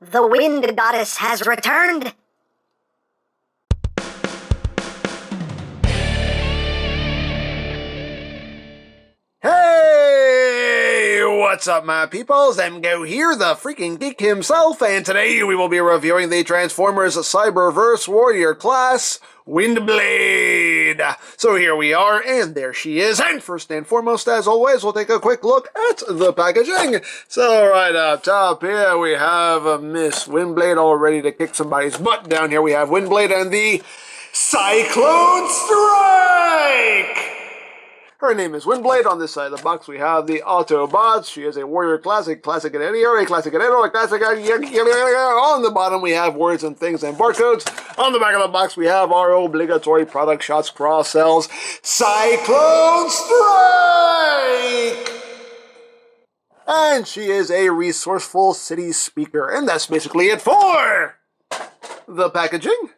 The Wind Goddess has returned. Hey! What's up, my peoples? EmGo here, the freaking geek himself, and today we will be reviewing the Transformers Cyberverse Warrior class, WINDBLADE. So here we are, and there she is, and first and foremost, as always, we'll take a quick look at the packaging. So right up top here, we have Miss WINDBLADE all ready to kick somebody's butt. Down here we have WINDBLADE and the Cyclone Strike! Her name is WINDBLADE. On this side of the box, we have the Autobots. She is a warrior classic guerrero, a classic guerrero, a classic guerrero. On the bottom, we have words and things and barcodes. On the back of the box, we have our obligatory product shots, cross-sells, Cyclone Strike! And she is a resourceful city speaker. And that's basically it for the packaging.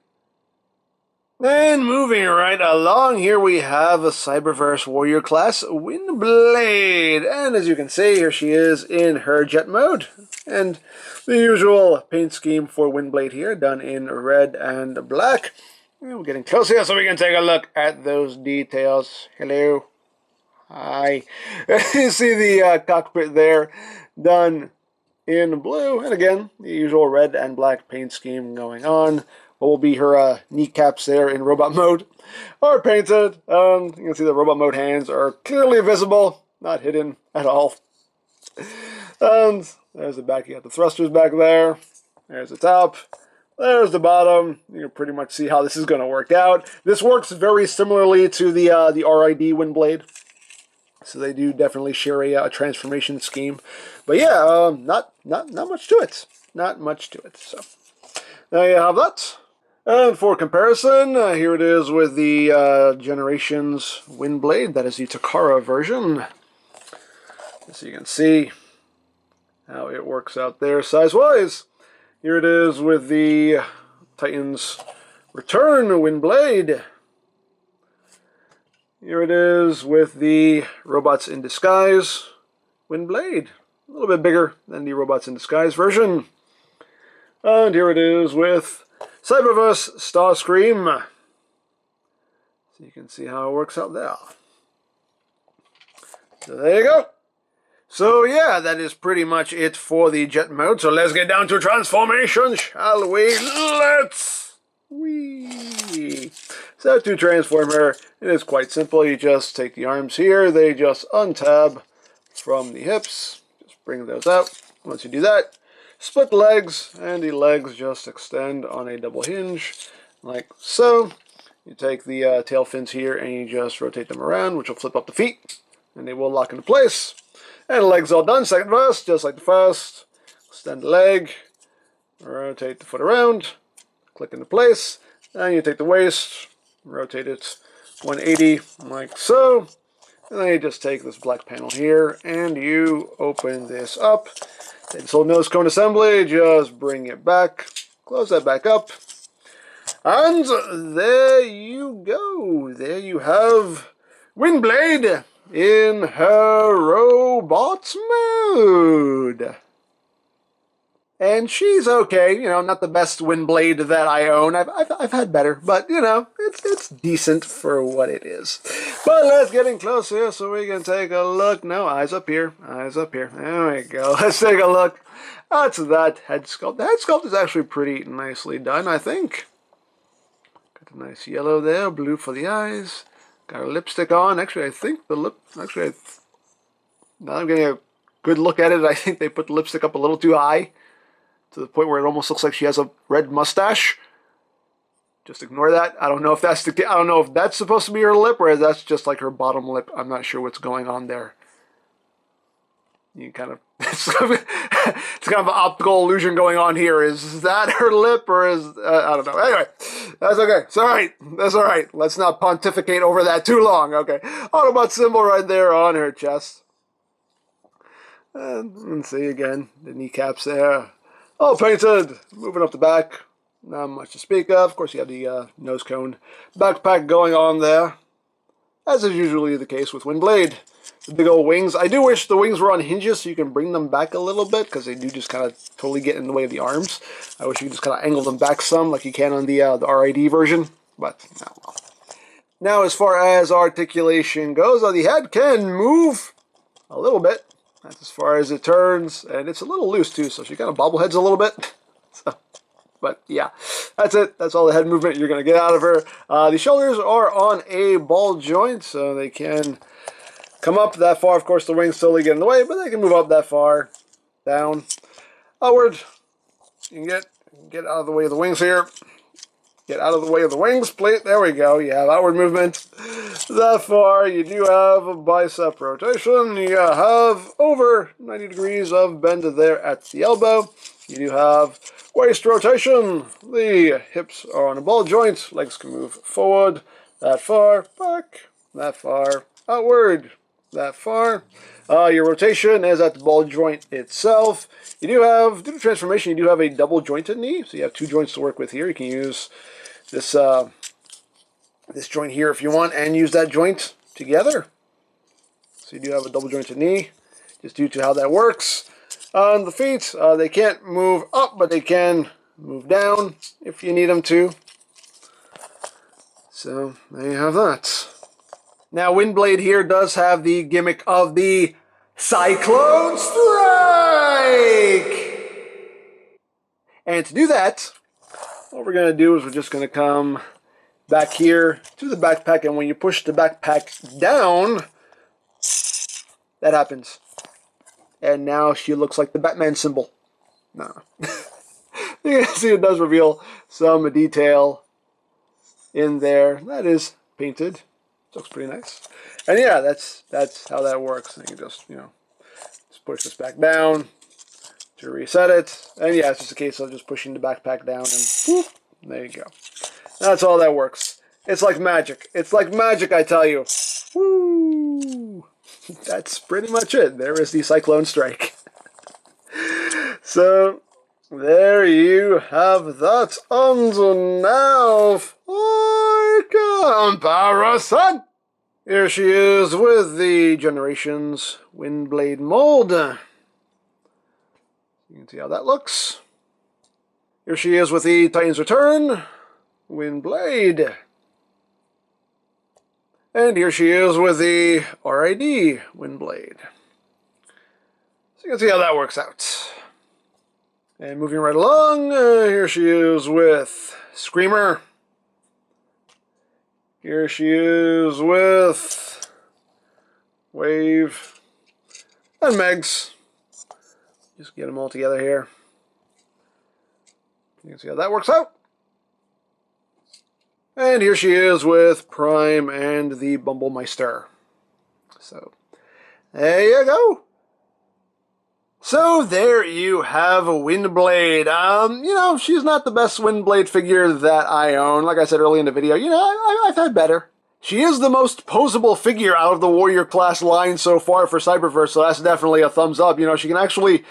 And moving right along, here we have a Cyberverse Warrior class, WINDBLADE. And as you can see, here she is in her jet mode. And the usual paint scheme for WINDBLADE here, done in red and black. And we're getting close here so we can take a look at those details. Hello. Hi. You see the cockpit there, done in blue. And again, the usual red and black paint scheme going on. What will be her kneecaps there in robot mode are painted. You can see the robot mode hands are clearly visible, not hidden at all. And there's the back. You got the thrusters back there. There's the top. There's the bottom. You can pretty much see how this is going to work out. This works very similarly to the RID WINDBLADE. So they do definitely share a transformation scheme. But yeah, not much to it. Not much to it. So there you have that. And for comparison, here it is with the Generations WINDBLADE. That is the Takara version. So you can see how it works out there size-wise. Here it is with the Titans Return WINDBLADE. Here it is with the Robots in Disguise WINDBLADE. A little bit bigger than the Robots in Disguise version. And here it is with Cyberverse Starscream. So you can see how it works out there. So there you go. So yeah, that is pretty much it for the jet mode. So let's get down to transformation, shall we? Let's wee. So to transform her, it is quite simple. You just take the arms here. They just untab from the hips. Just bring those out. Once you do that, split the legs, and the legs just extend on a double hinge, like so. You take the tail fins here, and you just rotate them around, which will flip up the feet, and they will lock into place. And the legs all done. Second verse, just like the first. Extend the leg, rotate the foot around, click into place, and you take the waist, rotate it 180, like so. And then you just take this black panel here, and you open this up. Take this whole nose cone assembly, just bring it back, close that back up, and there you go. There you have WINDBLADE in her robot mode. And she's okay, you know, not the best WINDBLADE that I own. I've had better, but you know, it's decent for what it is. But let's get in close here so we can take a look. No, eyes up here, eyes up here. There we go. Let's take a look. That's that head sculpt. The head sculpt is actually pretty nicely done, I think. Got a nice yellow there, blue for the eyes. Got a lipstick on. Actually, I think the lip. Actually, now I'm getting a good look at it. I think they put the lipstick up a little too high, to the point where it almost looks like she has a red mustache. Just ignore that. I don't know if that's I don't know if that's supposed to be her lip, or if that's just like her bottom lip. I'm not sure what's going on there. You kind of it's kind of an optical illusion going on here. Is that her lip, or is I don't know. Anyway, that's okay. It's all right. That's all right. Let's not pontificate over that too long. Okay, Autobot symbol right there on her chest. And see again the kneecaps there. All painted. Moving up the back. Not much to speak of. Of course, you have the nose cone backpack going on there, as is usually the case with WINDBLADE. The big old wings. I do wish the wings were on hinges so you can bring them back a little bit, because they do just kind of totally get in the way of the arms. I wish you could just kind of angle them back some like you can on the RID version, but oh well. Now, as far as articulation goes, the head can move a little bit. That's as far as it turns, and it's a little loose too, so she kind of bobbleheads a little bit. So, but yeah, that's it. That's all the head movement you're going to get out of her. The shoulders are on a ball joint, so they can come up that far. Of course, the wings totally get in the way, but they can move up that far, down, upward. You can get out of the way of the wings here. Get out of the way of the wings, please. There we go. You have outward movement that far. You do have a bicep rotation. You have over 90 degrees of bend there at the elbow. You do have waist rotation. The hips are on a ball joint. Legs can move forward, that far, back, that far, outward, that far. Your rotation is at the ball joint itself. You do have, due to transformation, you do have a double jointed knee. So you have two joints to work with here. You can use this this joint here if you want, and use that joint together. So you do have a double jointed knee, just due to how that works. On the feet, they can't move up, but they can move down if you need them to. So there you have that. Now, WINDBLADE here does have the gimmick of the Cyclone Strike! And to do that, what we're going to do is we're just going to come back here to the backpack, and when you push the backpack down, that happens. And now she looks like the Batman symbol. No. You can see it does reveal some detail in there. That is painted. Looks pretty nice. And yeah, that's how that works. And you can just, just push this back down to reset it. And yeah, it's just a case of just pushing the backpack down and whoop, there you go. That's all that works. It's like magic. It's like magic, I tell you. Woo! That's pretty much it. There is the Cyclone Strike. So, there you have that. And now for comparison. Here she is with the Generations WINDBLADE mold. You can see how that looks. Here she is with the Titans Return WINDBLADE. And here she is with the RID WINDBLADE. So you can see how that works out. And moving right along, here she is with Screamer. Here she is with Wave and Megs. Just get them all together here. You can see how that works out. And here she is with Prime and the Bumblemeister. So, there you go. So, there you have a WINDBLADE. She's not the best WINDBLADE figure that I own. Like I said earlier in the video, I've had better. She is the most posable figure out of the Warrior class line so far for Cyberverse, so that's definitely a thumbs up. She can actually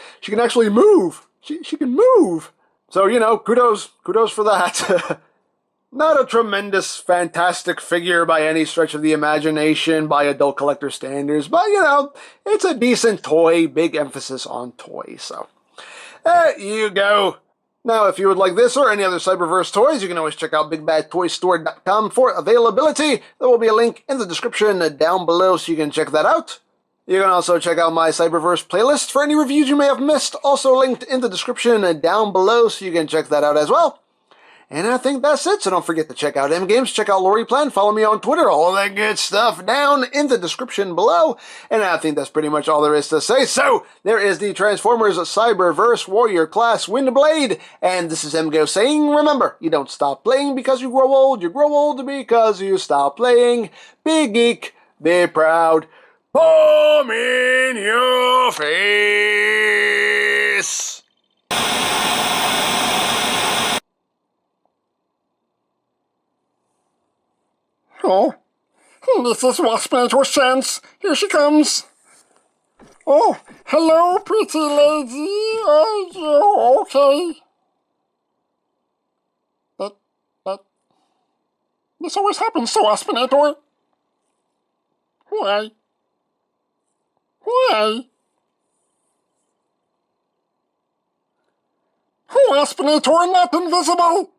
move. She can move. So, kudos for that. Not a tremendous, fantastic figure by any stretch of the imagination by adult collector standards, but, it's a decent toy, big emphasis on toy, so there you go. Now, if you would like this or any other Cyberverse toys, you can always check out BigBadToyStore.com for availability. There will be a link in the description down below so you can check that out. You can also check out my Cyberverse playlist for any reviews you may have missed, also linked in the description down below so you can check that out as well. And I think that's it, so don't forget to check out EmGo's, check out LoriPlan, follow me on Twitter, all that good stuff down in the description below. And I think that's pretty much all there is to say. So, there is the Transformers Cyberverse Warrior Class WINDBLADE, and this is EmGo saying, remember, you don't stop playing because you grow old because you stop playing. Be geek, be proud, bomb in your face! Oh, this is Waspinator Sense. Here she comes. Oh, hello, pretty lady. Are you okay? This always happens to Waspinator. Why? Why? Oh, Aspinator, not invisible!